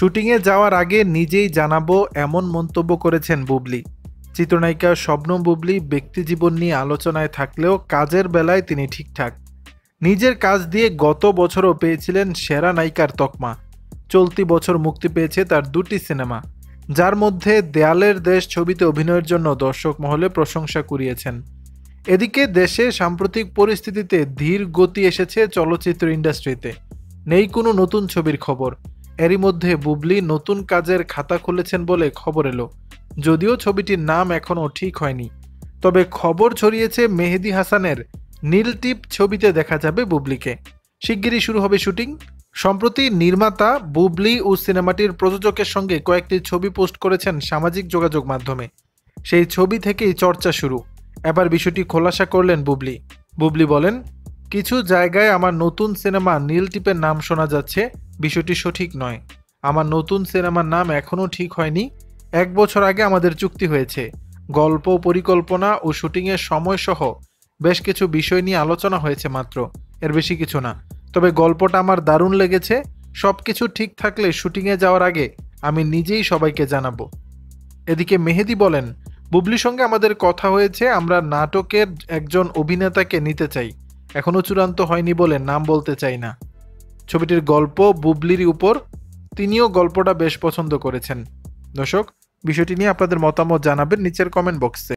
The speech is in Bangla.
শুটিংয়ে যাওয়ার আগে নিজেই জানাবো এমন মন্তব্য করেছেন বুবলি। চিত্রনায়িকা শবনম বুবলি ব্যক্তিজীবন নিয়ে আলোচনায় থাকলেও কাজের বেলায় তিনি ঠিকঠাক। নিজের কাজ দিয়ে গত বছরও পেয়েছিলেন সেরা নায়িকার তকমা। চলতি বছর মুক্তি পেয়েছে তার 2টি সিনেমা, যার মধ্যে দেয়ালের দেশ ছবিতে অভিনয়ের জন্য দর্শক মহলে প্রশংসা কুড়িয়েছেন। এদিকে দেশে সাম্প্রতিক পরিস্থিতিতে ধীর গতি এসেছে চলচ্চিত্র ইন্ডাস্ট্রিতে। নেই কোনো নতুন ছবির খবর। এরই মধ্যে বুবলি নতুন কাজের খাতা খুলেছেন বলে খবর এলো, যদিও ছবিটির নাম এখনও ঠিক হয়নি। তবে খবর ছড়িয়েছে মেহেদী হাসানের নীলটিপ ছবিতে দেখা যাবে বুবলিকে। শিগগিরই শুরু হবে শুটিং। সম্প্রতি নির্মাতা বুবলি ও সিনেমাটির প্রযোজকের সঙ্গে কয়েকটি ছবি পোস্ট করেছেন সামাজিক যোগাযোগ মাধ্যমে। সেই ছবি থেকেই চর্চা শুরু। এবার বিষয়টি খোলাসা করলেন বুবলি। বুবলি বলেন, কিছু জায়গায় আমার নতুন সিনেমা নীলটিপের নাম শোনা যাচ্ছে, বিষয়টি সঠিক নয়। আমার নতুন সিনেমার নাম এখনও ঠিক হয়নি। 1 বছর আগে আমাদের চুক্তি হয়েছে। গল্প, পরিকল্পনা ও শুটিংয়ের সময়সহ বেশ কিছু বিষয় নিয়ে আলোচনা হয়েছে মাত্র, এর বেশি কিছু না। তবে গল্পটা আমার দারুণ লেগেছে। সবকিছু ঠিক থাকলে শুটিংয়ে যাওয়ার আগে আমি নিজেই সবাইকে জানাবো। এদিকে মেহেদী বলেন, বুবলির সঙ্গে আমাদের কথা হয়েছে, আমরা নাটকের একজন অভিনেতাকে নিতে চাই। এখনও চূড়ান্ত হয়নি বলে নাম বলতে চাই না। ছবিটির গল্প বুবলির উপর, তিনিও গল্পটা বেশ পছন্দ করেছেন। দর্শক, বিষয়টি নিয়ে আপনাদের মতামত জানাবেন নিচের কমেন্ট বক্সে।